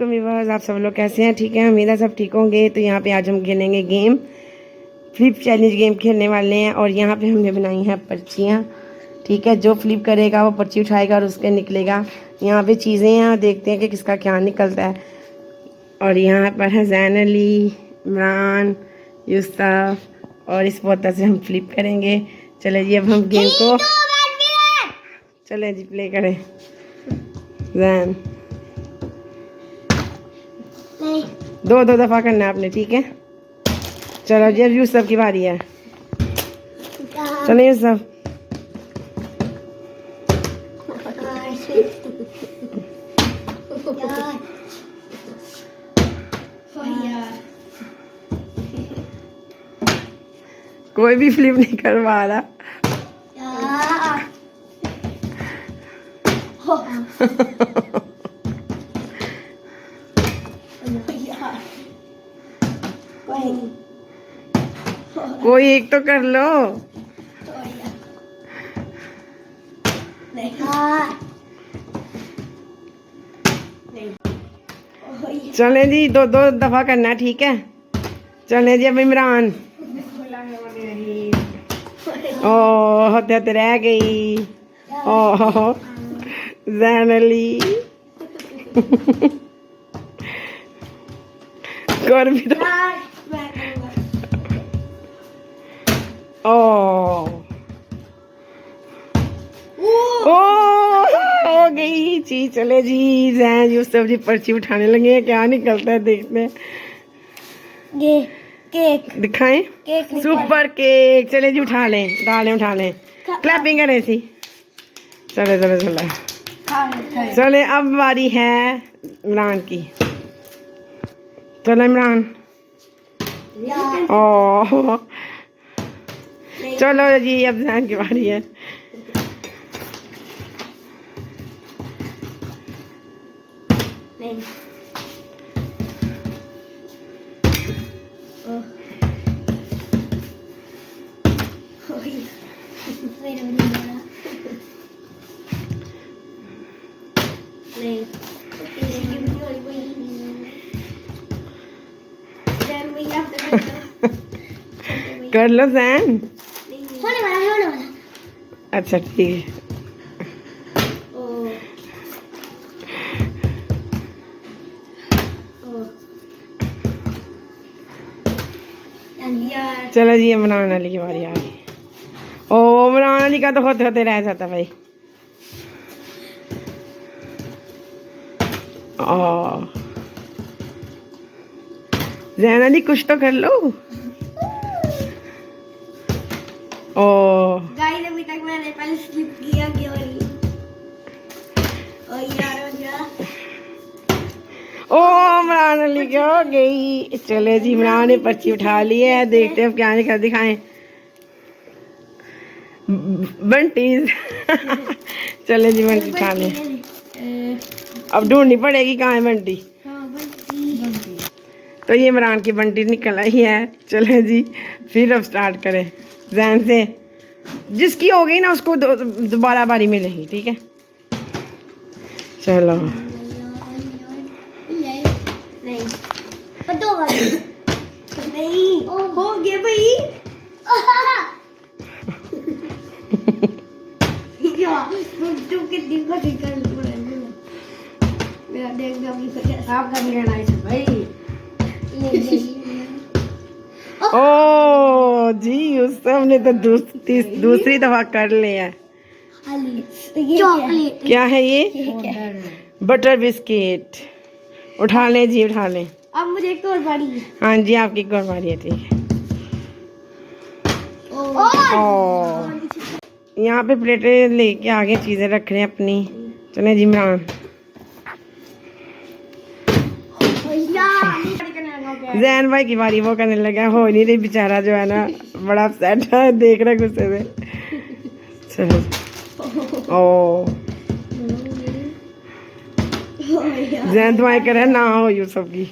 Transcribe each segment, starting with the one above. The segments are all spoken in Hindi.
व्यूअर्स, आप सब लोग कैसे हैं? ठीक है, उम्मीद है सब ठीक होंगे। तो यहाँ पे आज हम खेलेंगे गेम, फ्लिप चैलेंज गेम खेलने वाले हैं। और यहाँ पे हमने बनाई हैं पर्चियाँ, ठीक है। जो फ्लिप करेगा वो पर्ची उठाएगा और उसके निकलेगा। यहाँ पे चीज़ें हैं, देखते हैं कि किसका क्या निकलता है। और यहाँ पर है जैन अली, इमरान, यूसुफ, और इस बोतल से हम फ्लिप करेंगे। चले जी, अब हम गेम को चले जी प्ले करें। जैन दो दफा करना है आपने, ठीक है। चलो जी, अब यूसुफ की बारी है। चलो यूसुफ, कोई भी फ्लिप नहीं करवा रहा। कोई एक तो कर लो। चले जी, दो दफा करना, ठीक है। चले जी, अब इमरान। ओ होते होते रह गई। ओ जैन अली कर भी तो। ओ हो गई चीज। चले जी, जैन यूसुफ जी पर्ची उठाने लगे हैं। क्या निकलता है देखते हैं। ये केक दिखाएं, केक सुपर केक। चले जी, उठा लें उठा लें। क्लैपिंग करें सी। चले चले, अब बारी है इमरान की। चलो इमरान। ओ चलो जी, अब जैन की बारी है। कर लो जैन। होने वाला। अच्छा ठीक है। चलो जी, इमरान अली की बारी आ गई। ओ इमरान अली का तो होते होते रह जाता भाई। ओ जैन अली, कुछ तो कर लो। ओ गाइस, अभी तक मैंने पहले स्लिप किया केवल। ओ यार ओ इमरान अली क्या हो गई। चले जी, इमरान ने पर्ची उठा ली है। देखते हैं क्या निकल, दिखाएं। बंटीज चले जी, बंटी उठा ले। अब ढूंढनी पड़ेगी कहाँ है बंटी। तो ये इमरान की बंटी निकल आई है। चले जी, फिर अब स्टार्ट करें जैन से। जिसकी हो गई ना उसको दोबारा बारी मिलेगी, ठीक है। चलो नहीं हो गया भाई। तुम कितनी कोशिश कर मेरा देखना भी आपका भी लेना है भाई। ओ जी, यूसुफ ने तो दूसरी दफा कर लिया। चॉकलेट क्या है ये? Butter biscuit. उठा लें जी, उठा लें। अब मुझे एक और बारी है। हाँ जी, आपकी एक और बारी है, ठीक है। ओ यहाँ पे प्लेटें लेके आगे चीजें रख रहे हैं अपनी। चले जी इमरान। जैन भाई की बारी, वो करने लगा। हो नहीं रही बेचारा, जो है ना बड़ा अपसेट है, देख रहा गुस्से से। चलो ओ जैन तुम्हारे करे ना हो यूसुफ की।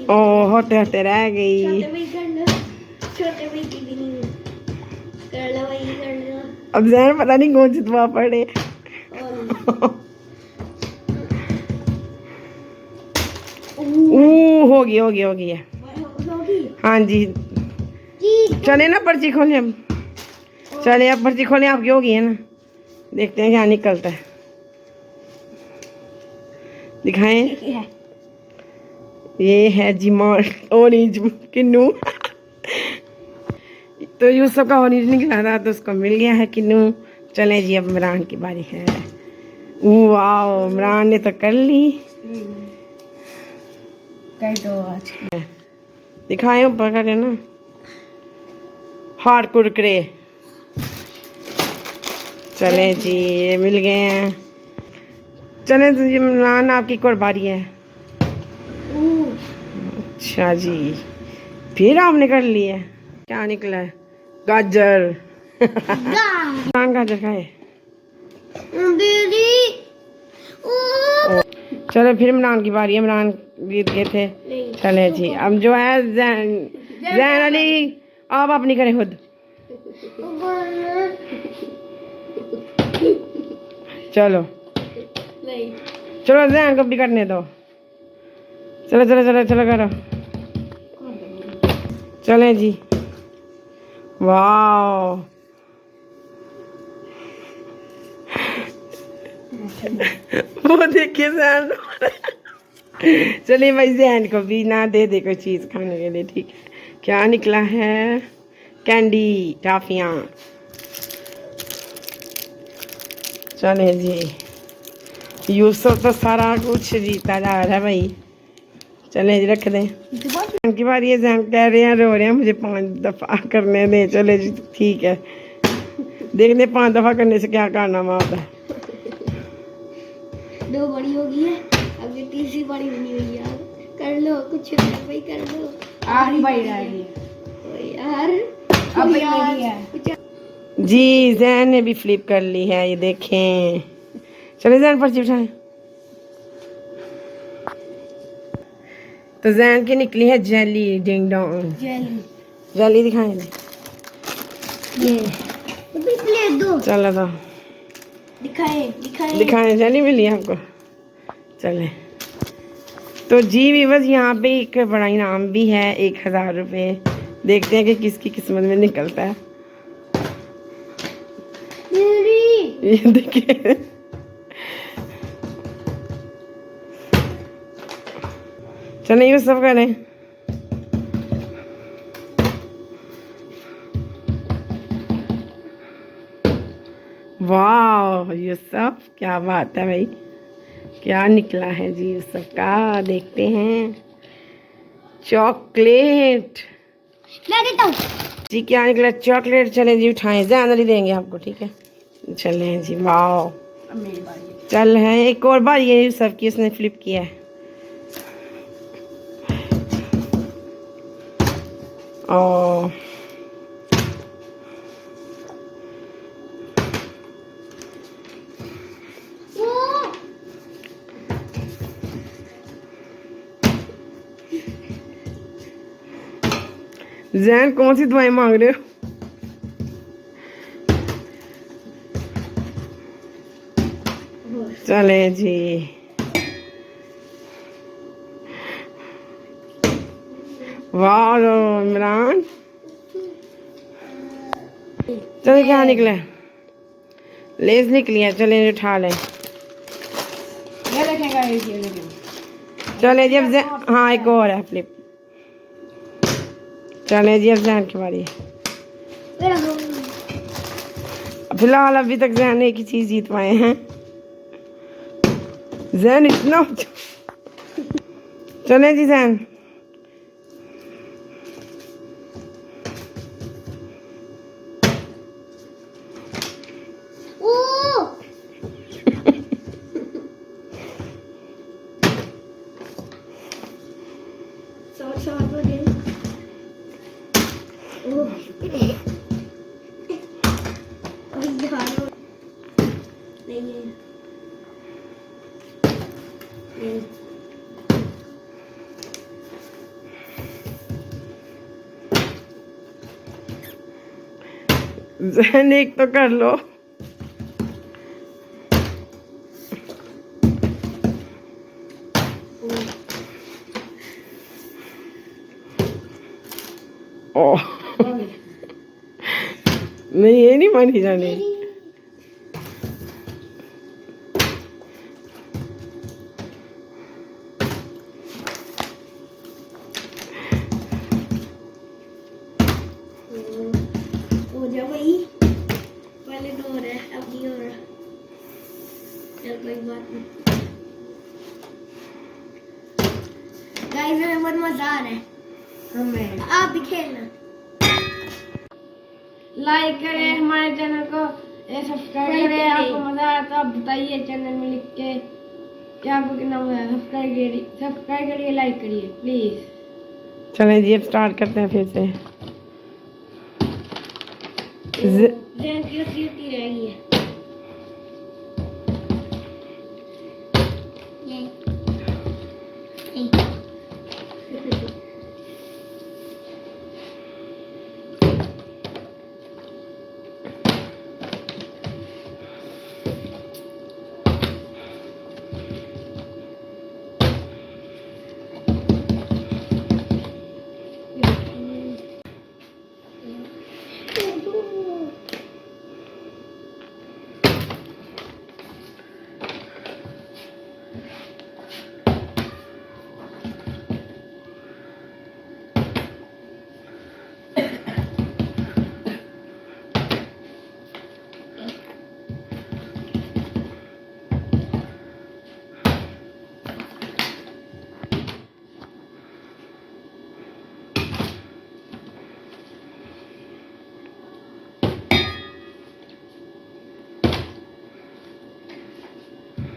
ओ होते होते रह गई। छोटे भाई की भी नहीं कर लो भाई, कर लो। अब जहन पता नहीं कौन सी दुआ पढ़े। हो गई हो गई हो गई है। हाँ जी, चले ना पर्ची खोले अब। चले अब पर्ची खोले, आपकी हो गई है ना। देखते हैं क्या निकलता है। दिखाएं। ये है जी ऑरेंज किन्नू। तो यूसुफ का ऑरेंज निकला था तो उसको मिल गया है किन्नू। चले जी, अब इमरान की बारी है। वाह, इमरान ने तो कर ली। कर दो आज। दिखाएं ऊपर करे ना। हार्ड कुरकुरे। चले जी, ये मिल गए हैं। चले तो इमरान, आपकी एक और बारी है। अच्छा जी, फिर आपने कर लिया। क्या निकला है? गाजर। गाजर खाए। चलो फिर इमरान की बारी है। इमरान जीत गए थे। चले जी, अब जो है जैन अली, आप अपनी करें खुद। चलो चलो, जैन को भी करने दो। चलो चलो चलो चलो करो। चले जी। वाह, वो देखिए जैन। चलिए भाई, जैन को भी ना दे दे कोई चीज़ खाने के लिए। ठीक है, क्या निकला है? कैंडी, टॉफियाँ। चले जी, यूसुफ तो सारा कुछ जीता जा रहा है भाई। चले जी, रख दें। जैन की बारी है। जैन कह रहे हैं, रो रहे हैं, मुझे 5 दफ़ा करने दें। चले जी, ठीक है, देख ले 5 दफ़ा करने से क्या कारनामा होता है। 2 बड़ी हो गई है, अब ये तीसरी बड़ी बनी हुई है। कर लो कुछ भाई, कर लो। आखिरी बारी रह गई यार, अब मेरी है जी। जैन ने भी फ्लिप कर ली है, ये देखें। चले जैन, पर्ची उठाएं। तो जैन की निकली है jelly. Ding dong jelly. Jelly दिखाएं। ये प्लेट दो। चलो तो दिखाएं दिखाएं दिखाएं, जेली मिली आपको। चले तो जी बस यहाँ पे एक बड़ा इनाम भी है, 1000 रुपये। देखते हैं कि किसकी किस्मत में निकलता है। ये देखिए, चले ये सब करें। वाह यूसुफ, क्या बात है भाई, क्या निकला है जी यूसुफ का। देखते हैं। चॉकलेट। मैं देता हूँ जी, क्या निकला? चॉकलेट। चले जी, उठाएं। जानकारी देंगे आपको, ठीक है। चले जी, वाह, चल है एक और बार। ये यूसुफ की, उसने फ्लिप किया है। ओ जैन, कौन सी दवाई मांग रहे हो? चले जी, वाह इमरान। चले, क्या निकला? लेस निकली है। चले उठा लें। चले जी, अब हाँ एक और है फ्लिप। चले जी, अब जैन की बारी है। फिलहाल अभी तक जैन एक ही चीज जीत पाए हैं। जैन इतना चले जी जैन। जहन एक तो कर लो। ओह नहीं, ये नहीं मानी जानी। हो जा भाई, पहले तो हो रहा है, अब नहीं हो रहा। चल कोई बात नहीं। गाइस हमें बहुत मजा आ रहा है, हमें आप भी खेलना। लाइक करें हमारे चैनल को, सब्सक्राइब करें। आपको मजा आया तो आप बताइए चैनल में लिख के कि आपको कितना मजा आया। सब्सक्राइब करिए, लाइक करिए प्लीज। चलें जी, अब स्टार्ट करते हैं फिर से। जैन की सीटी रह गई है।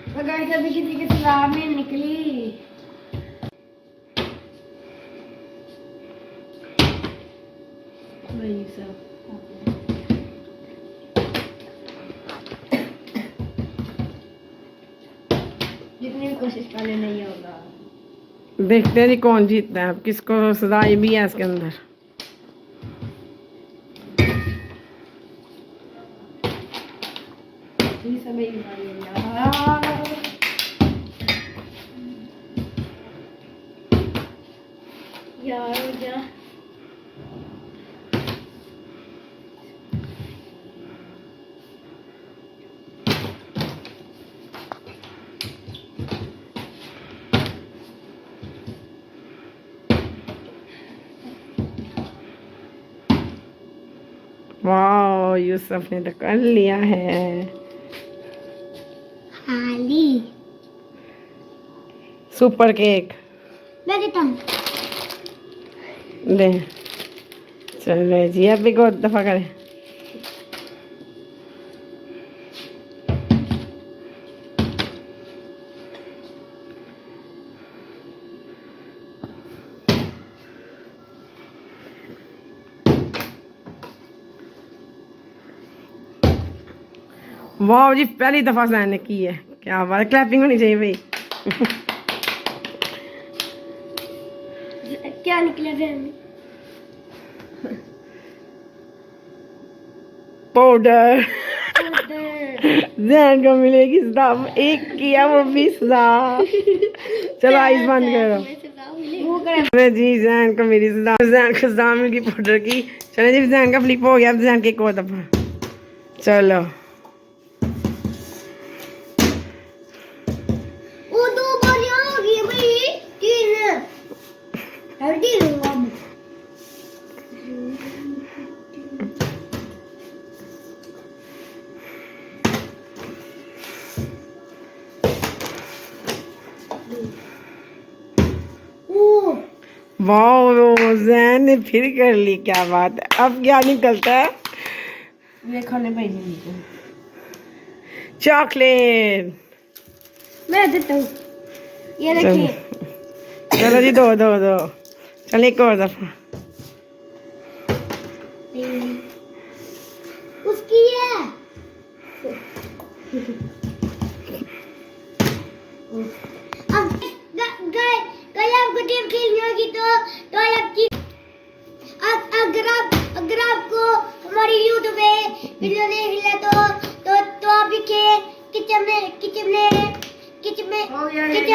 तो गाइस अभी किसी के सलाह में निकली। वही सब जितनी भी कोशिश कर ले नहीं होगा। देखते हैं जी कौन जीतता है, अब किसको सजा भी है इसके अंदर। सब यार हो जा। वाह, यूसुफ ने तो कर लिया है। हाली सुपर केक मैं देता हूँ। ले चलो जी, अब एक और दफा करें। वाह जी, पहली दफा सैन ने की है। क्या बात है, क्लैपिंग होनी चाहिए भाई। क्या निकला जैन? पाउडर। जैन को मिलेगी सजा, एक किया वो भी सजा। चलो आइस बंद करो। अरे जी, जैन को मेरी सजा, जैन को सजा मिल गई पाउडर की। चलो जी, जैन का फ्लिप हो गया। अब जैन के एक और दफा। चलो वो दो बार यहाँ हो गई भाई, तीन तीन होगा। वाह, जैन ने फिर कर ली, क्या बात है। अब क्या निकलता है? ये खाने भाई जी, चॉकलेट। मैं देता हूँ, ये रखिए। चलो जी, दो दो दो। चल एक और दफा। उसकी है। अब कल आपको टीम खेलनी होगी तो आपकी अगर आपको हमारी यूट्यूब पे तो अभी के किचन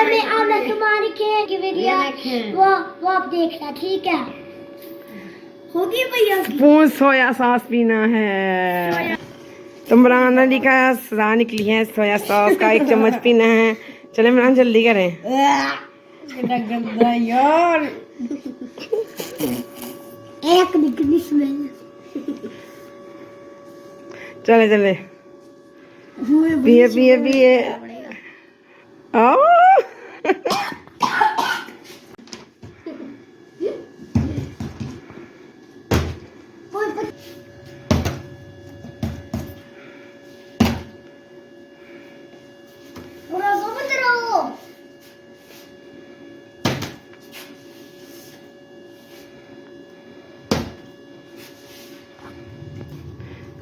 में आना तुम्हारी की वीडियो वो आप देखना, ठीक है? होगी भैया। स्पून सोया सॉस पीना है। तो इमरान अली का सजा निकली है, सोया सॉस का 1 चम्मच पीना है। चले इमरान जल्दी करें। गंदा यार, एक निकली स्मेल। चले चले पिए पिए पिए।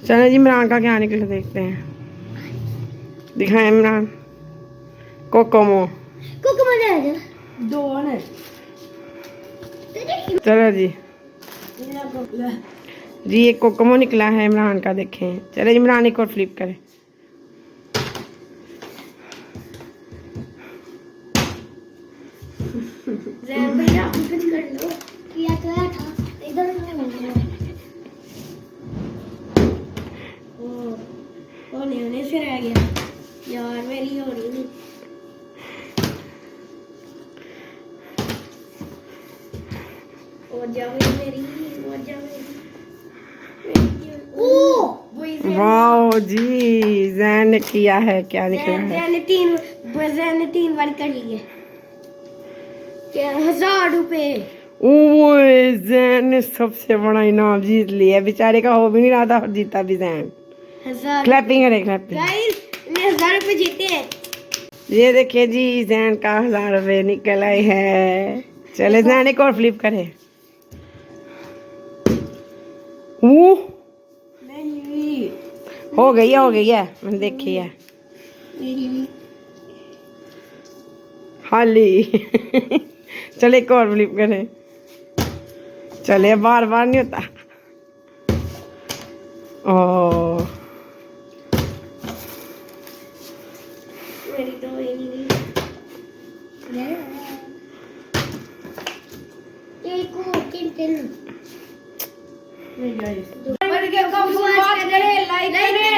चलो जी इमरान का क्या निकले देखते हैं। दिखाएं इमरान। कोकोमो दो ने। चलो जी जी एक कोकोमो निकला है इमरान का, देखें। चलो जी इमरान एक और फ्लिप करें। भैया कुछ कर लो, किया तो था इधर होने से रह गया यार, मेरी हो रही नहीं। वाह जी जैन ने किया है, क्या निकला है? जैन ने 3 बार कर लिए। 1000 रुपए। ओए जैन ने सबसे बड़ा इनाम जीत लिया। बेचारे का हो भी नहीं रहा था और जीता भी जैन। 1000 क्लैपिंग करे क्लैपिंग। गाइस ने 1000 रुपए जीते हैं। ये देखिए जी जैन का 1000 रुपए निकल आए है। चले जैन एक और फ्लिप करे। नहीं हो गई है मैंने देखी है हाली। चले एक और फ्लिप करें। चले बार बार नहीं होता। ओ मेरी तो ये नहीं ये को तीन लाइक करें।